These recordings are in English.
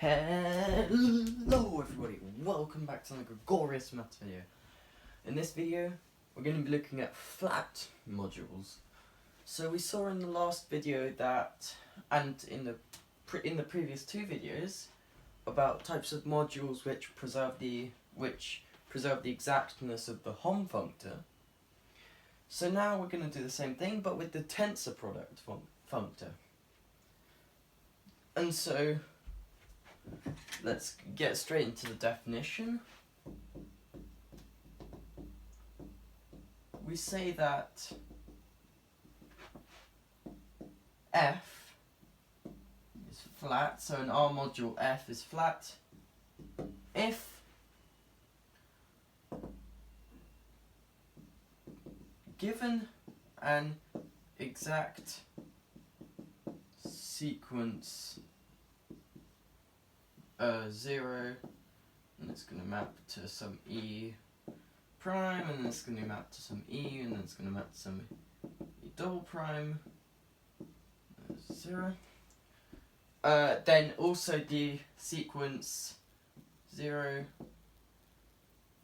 Hello everybody, welcome back to another Gregorious Maths video. In this video, we're going to be looking at flat modules. So we saw in the last video that, and in the previous two videos, about types of modules which preserve the exactness of the Hom functor. So now we're going to do the same thing, but with the tensor product functor. And so let's get straight into the definition. We say that f is flat, so in our module f is flat if given an exact sequence 0, and it's going to map to some e prime, and then it's going to map to some e, and then it's going to map to some e double prime, 0. Then also the sequence 0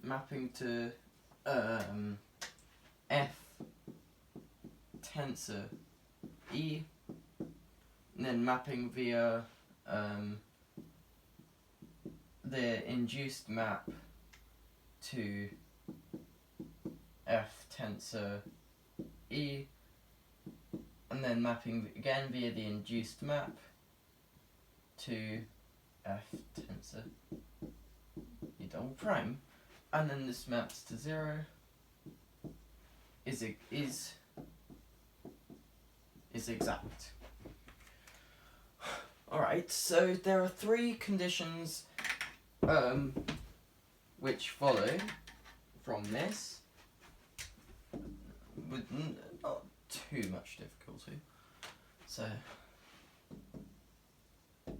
mapping to f tensor e, and then mapping via the induced map to f tensor e, and then mapping again via the induced map to f tensor e double prime, and then this maps to 0 is exact. Alright, so there are three conditions which follow from this with not too much difficulty. So let's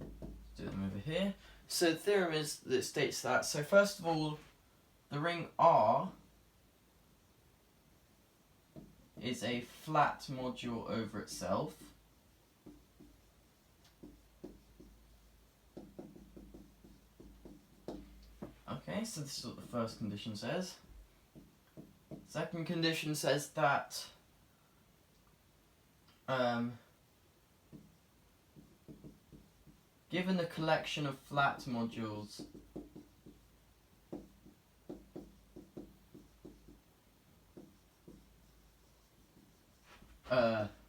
do them over here. So the theorem is that it states that, so first of all, the ring R is a flat module over itself. Okay, so this is what the first condition says. Second condition says that given a collection of flat modules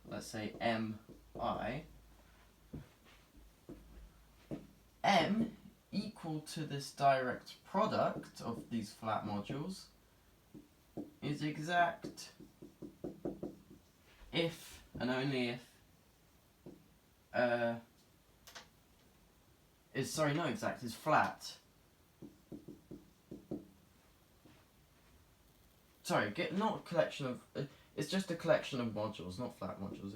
let's say mi, m equal to this direct product of these flat modules is exact if and only if is flat. Sorry, not a collection of, it's just a collection of modules, not flat modules.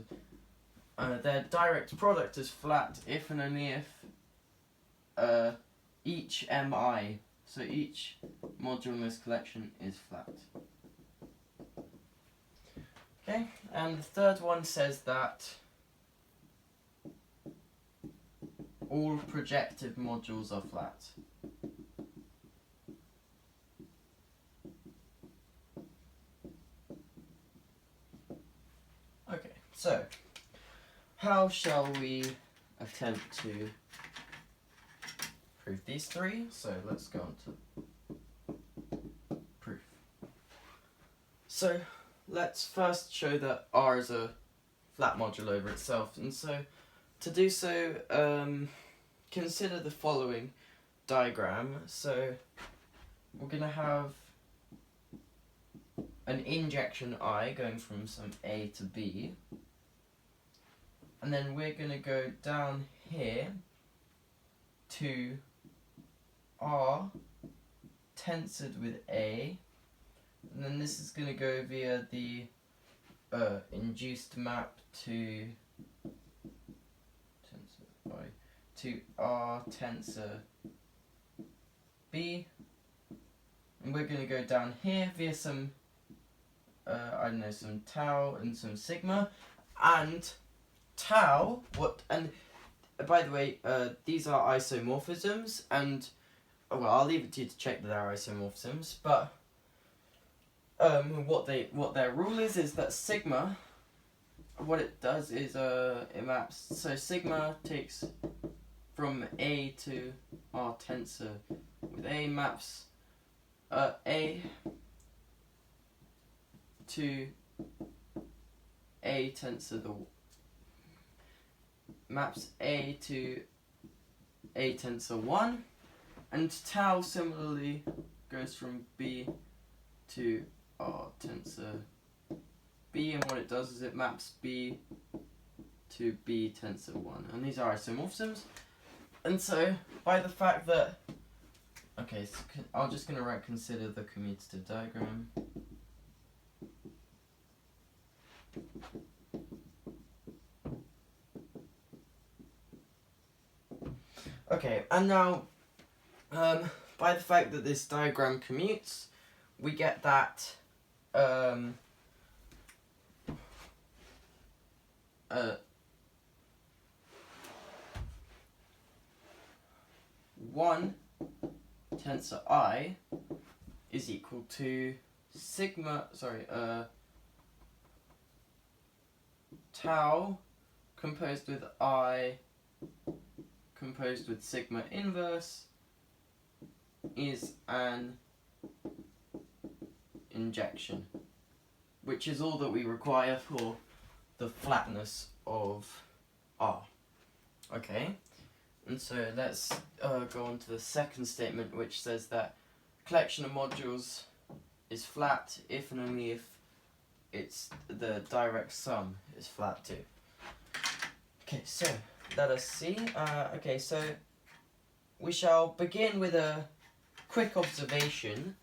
Their direct product is flat if and only if each mi, so each module in this collection, is flat. Okay, and the third one says that all projective modules are flat. Okay, so how shall we attempt to prove these three? So let's go on to proof. So let's first show that R is a flat module over itself, and so to do so, consider the following diagram. So we're going to have an injection I going from some A to B, and then we're going to go down here to R tensored with A, and then this is going to go via the induced map to R tensor B, and we're going to go down here via some some tau and some sigma, and tau, and by the way, these are isomorphisms, and well, I'll leave it to you to check that they're isomorphisms. But what their rule is that sigma, what it does is it maps. So sigma takes from A to R tensor with A maps A to A tensor maps A to A tensor 1, and tau similarly goes from B to R tensor B, and what it does is it maps B to B tensor 1, and these are isomorphisms. And so by the fact that, okay, so I'm just going to write consider the commutative diagram. Okay, and now, by the fact that this diagram commutes, we get that, one tensor I is equal to sigma, tau composed with I composed with sigma inverse is an injection, which is all that we require for the flatness of R. Okay, and so let's go on to the second statement, which says that collection of modules is flat if and only if it's the direct sum is flat too. Okay, so let us see. Okay, so we shall begin with a quick observation,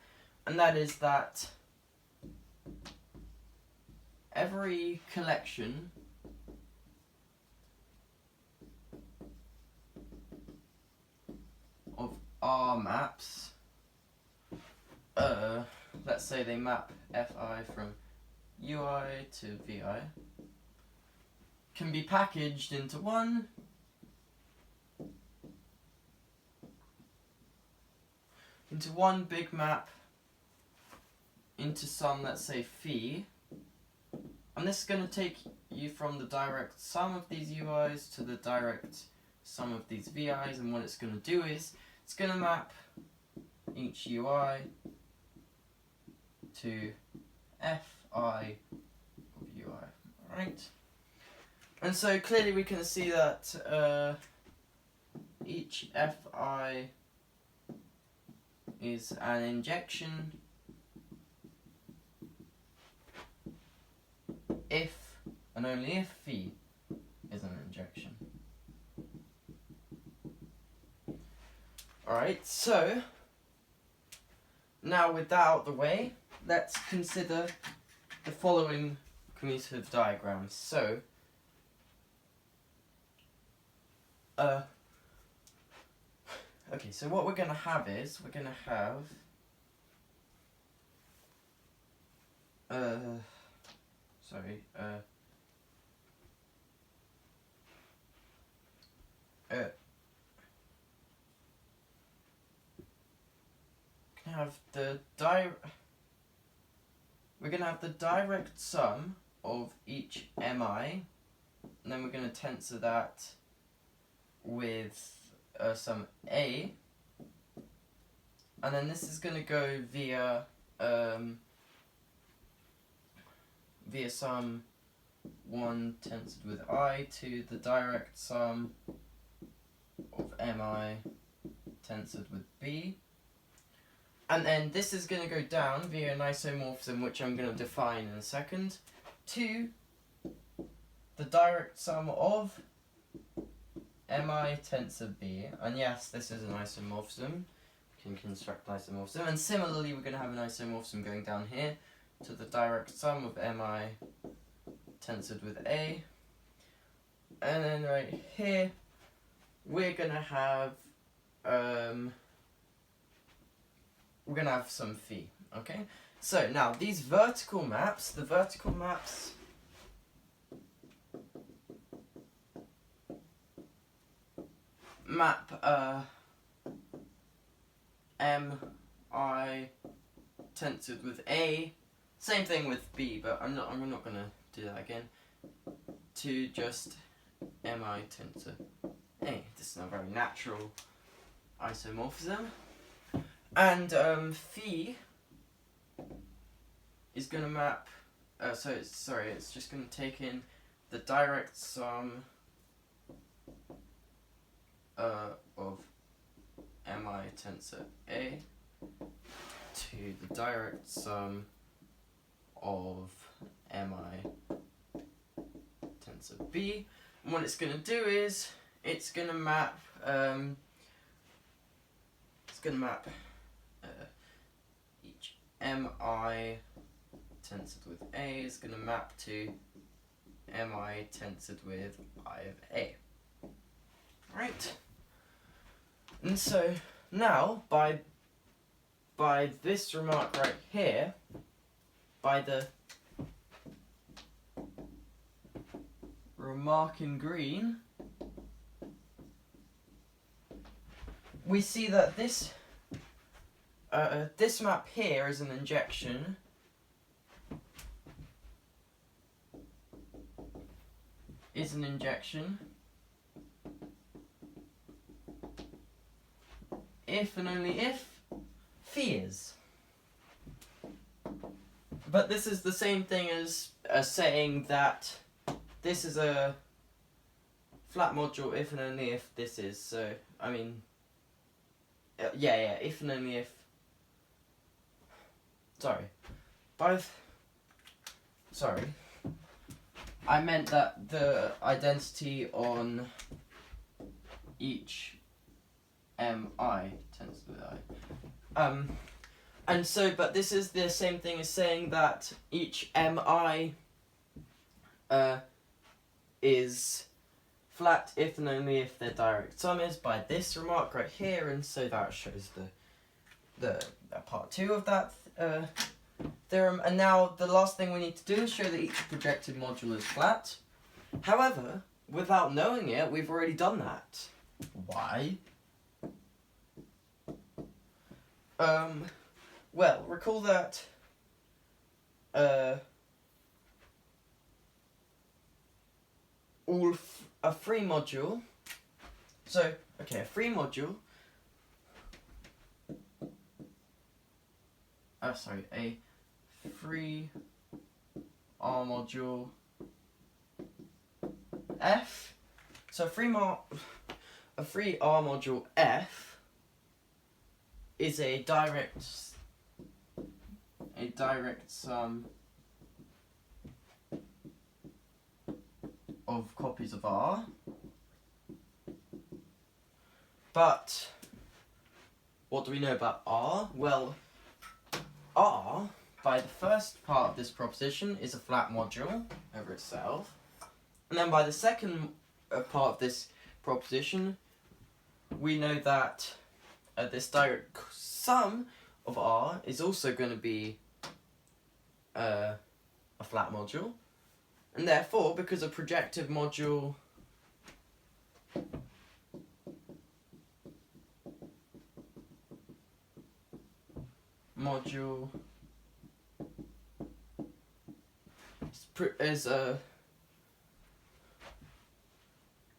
and that is that every collection of R maps, let's say they map Fi from Ui to Vi, can be packaged into one big map into some, let's say, phi, and this is going to take you from the direct sum of these ui's to the direct sum of these vi's, and what it's going to do is it's going to map each ui to fi of ui, right? And so clearly we can see that each fi is an injection if and only if phi is an injection. Alright, so now with that out of the way, let's consider the following commutative diagrams. So, okay, so what we're going to have is, we're going to have, we're going to have the direct sum of each mi, and then we're going to tensor that with some a, and then this is going to go via some 1 tensored with I to the direct sum of mi tensored with b, and then this is going to go down via an isomorphism, which I'm going to define in a second, to the direct sum of mi tensor b, and yes, this is an isomorphism. We can construct an isomorphism, and similarly we're going to have an isomorphism going down here to the direct sum of mi tensored with a, and then right here we're going to have some phi. Okay, so now these vertical maps, the vertical maps map mi tensored with A, same thing with B, but I'm not gonna do that again, to just mi tensor A. This is not a very natural isomorphism. And phi is gonna map it's just gonna take in the direct sum of mi tensor A to the direct sum of mi tensor B. And what it's going to do is it's going to map each mi tensored with A is going to map to mi tensored with I of A. Right? And so now by this remark right here, by the remark in green, we see that this map here is an injection if and only if phi is. But this is the same thing as saying that this is a flat module if and only if this is. So, I mean, if and only if. I meant that the identity on each mi tends to I. And so, but this is the same thing as saying that each mi is flat if and only if their direct sum is by this remark right here, and so that shows the part 2 of that theorem. And now the last thing we need to do is show that each projected module is flat. However, without knowing it, we've already done that. Why? Well, recall that a free module. So, okay, a free module. A free R module F. So a free R module F is a direct sum of copies of R. But what do we know about R? Well, R, by the first part of this proposition, is a flat module over itself. And then by the second part of this proposition, we know that this direct sum of R is also going to be a flat module. And therefore, because a projective module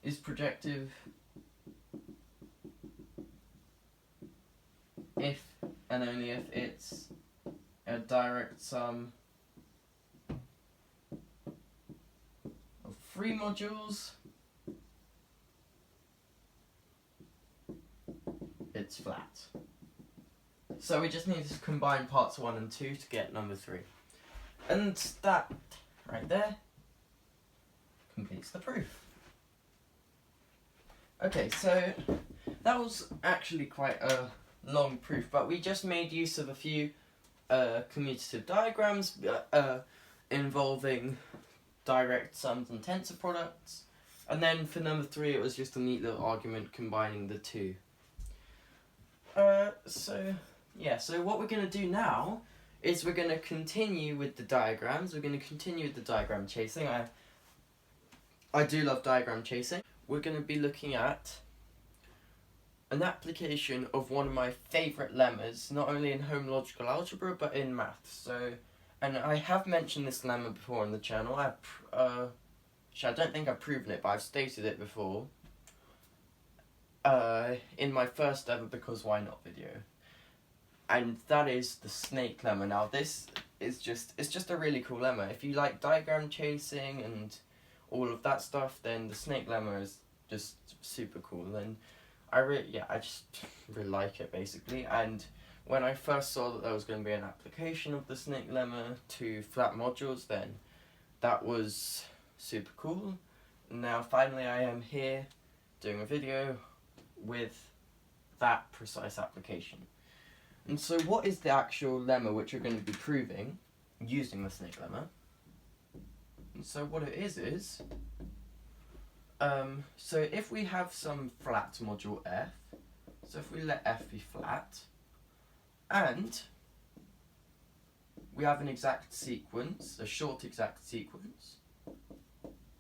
is projective if and only if it's a direct sum of free modules, it's flat. So we just need to combine parts 1 and 2 to get number 3. And that, right there, completes the proof. Okay, so that was actually quite a long proof, but we just made use of a few commutative diagrams involving direct sums and tensor products. And then for number 3, it was just a neat little argument combining the two. So what we're going to do now is we're going to continue with the diagrams. We're going to continue with the diagram chasing. I do love diagram chasing. We're going to be looking at an application of one of my favourite lemmas, not only in homological algebra but in maths. So, and I have mentioned this lemma before on the channel. Actually, I don't think I've proven it, but I've stated it before. In my first ever Because Why Not video. And that is the snake lemma. Now this is just a really cool lemma. If you like diagram chasing and all of that stuff, then the snake lemma is just super cool. And I just really like it basically. And when I first saw that there was going to be an application of the snake lemma to flat modules, then that was super cool. Now finally I am here doing a video with that precise application. And so what is the actual lemma which we're going to be proving using the snake lemma? And so what it is, so if we have some flat module f, so if we let f be flat, and we have an exact sequence, a short exact sequence,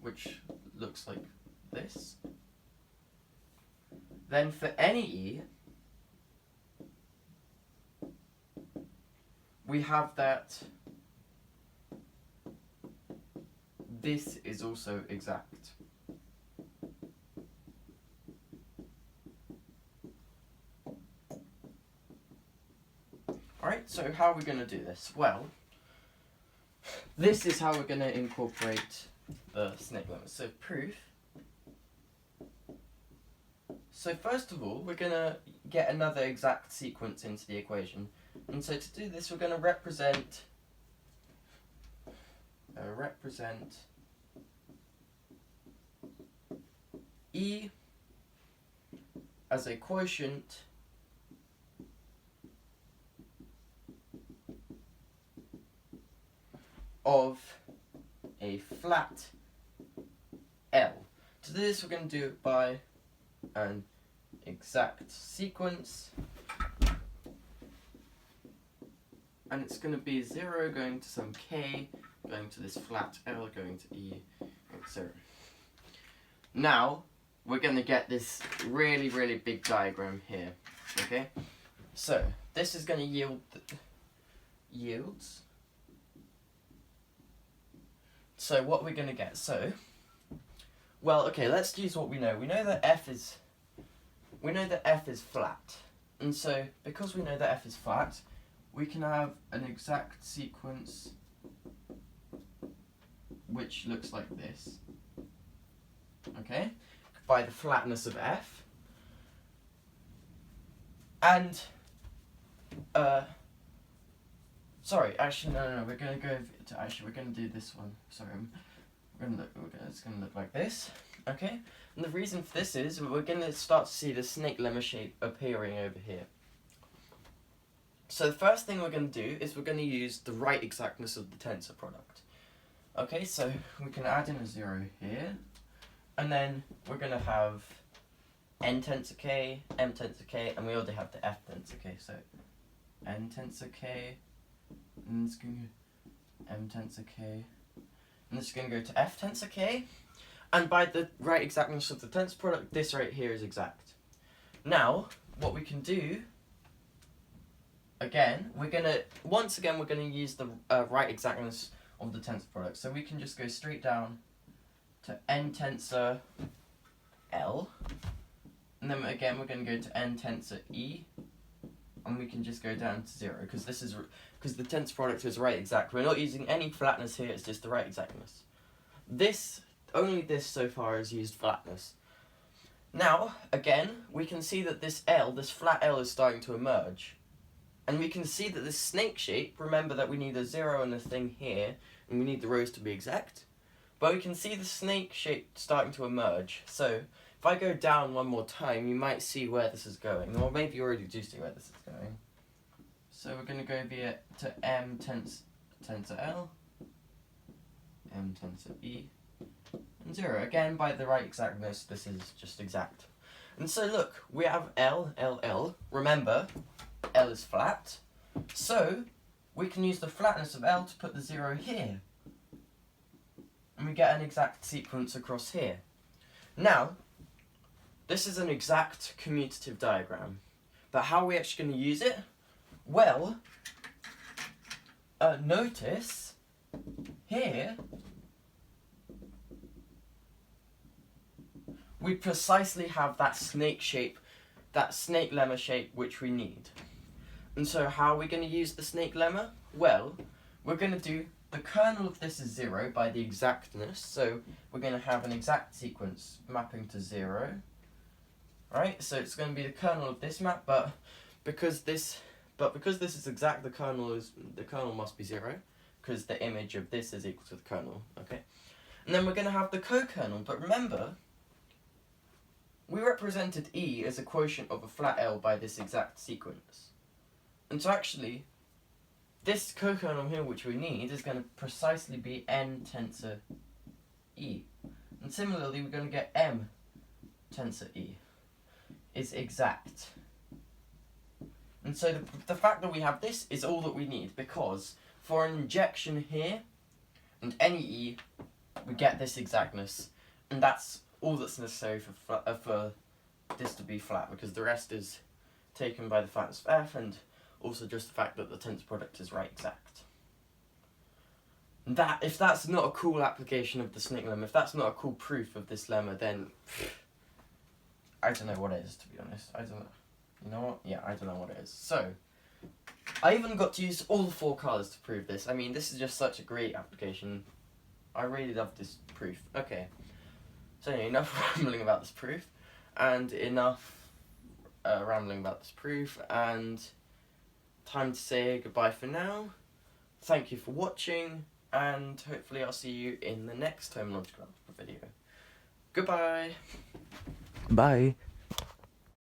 which looks like this, then for any e, we have that this is also exact. Alright, so how are we going to do this? Well, this is how we're going to incorporate the snake lemma. So proof. So first of all, we're going to get another exact sequence into the equation. And so to do this, we're going to represent E as a quotient of a flat L. To do this, we're going to do it by an exact sequence, and it's going to be 0 going to some k, going to this flat L, going to E, etc. Now, we're going to get this really, really big diagram here, okay? So, this is going to yields. So, what we're going to get, well, okay, let's use what we know. We know that f is flat. And so, because we know that f is flat, we can have an exact sequence which looks like this. Okay? By the flatness of f. And, sorry, actually, no, we're going to go to, we're going to do this one. Sorry, it's going to look like this. Okay? And the reason for this is we're going to start to see the snake lemma shape appearing over here. So the first thing we're going to do is we're going to use the right exactness of the tensor product. Okay, so we can add in a 0 here, and then we're going to have n tensor k, m tensor k, and we already have the f tensor k. So n tensor k, and it's going to m tensor k, and this is going to go to f tensor k, and by the right exactness of the tensor product, this right here is exact. Now, what we can do, again, we're going to use the right exactness of the tensor product. So we can just go straight down to n tensor L, and then again we're going to go to n tensor E, and we can just go down to 0 because the tensor product is right exact. We're not using any flatness here; it's just the right exactness. Only this so far has used flatness. Now, again, we can see that this flat L is starting to emerge. And we can see that this snake shape, remember that we need a 0 and a thing here, and we need the rows to be exact. But we can see the snake shape starting to emerge. So, if I go down one more time, you might see where this is going. Or maybe you already do see where this is going. So we're going to go to m tensor L, m tensor E, and 0. Again, by the right exactness, this is just exact. And so look, we have L, L, L. Remember, L is flat, so we can use the flatness of L to put the 0 here. And we get an exact sequence across here. Now, this is an exact commutative diagram. But how are we actually going to use it? Well, notice here we precisely have that snake shape, that snake lemma shape which we need. And so how are we going to use the snake lemma? Well, we're going to do the kernel of this is 0 by the exactness, so we're going to have an exact sequence mapping to 0. Right, so it's going to be the kernel of this map, but because this is exact, the kernel must be 0, because the image of this is equal to the kernel. Okay, and then we're going to have the co-kernel. But remember, we represented E as a quotient of a flat L by this exact sequence, and so actually, this co-kernel here, which we need, is going to precisely be n tensor E, and similarly, we're going to get m tensor E is exact. And so the fact that we have this is all that we need, because for an injection here and any E, we get this exactness, and that's all that's necessary for this to be flat, because the rest is taken by the factors of f, and also just the fact that the tensor product is right exact. That, if that's not a cool application of the snake lemma, if that's not a cool proof of this lemma, then I don't know what it is, to be honest. I don't know. You know what? Yeah, I don't know what it is. So, I even got to use all 4 colours to prove this. I mean, this is just such a great application. I really love this proof. Okay. So anyway, enough rambling about this proof. And enough rambling about this proof. And time to say goodbye for now. Thank you for watching. And hopefully I'll see you in the next Homological Algebra video. Goodbye! Bye.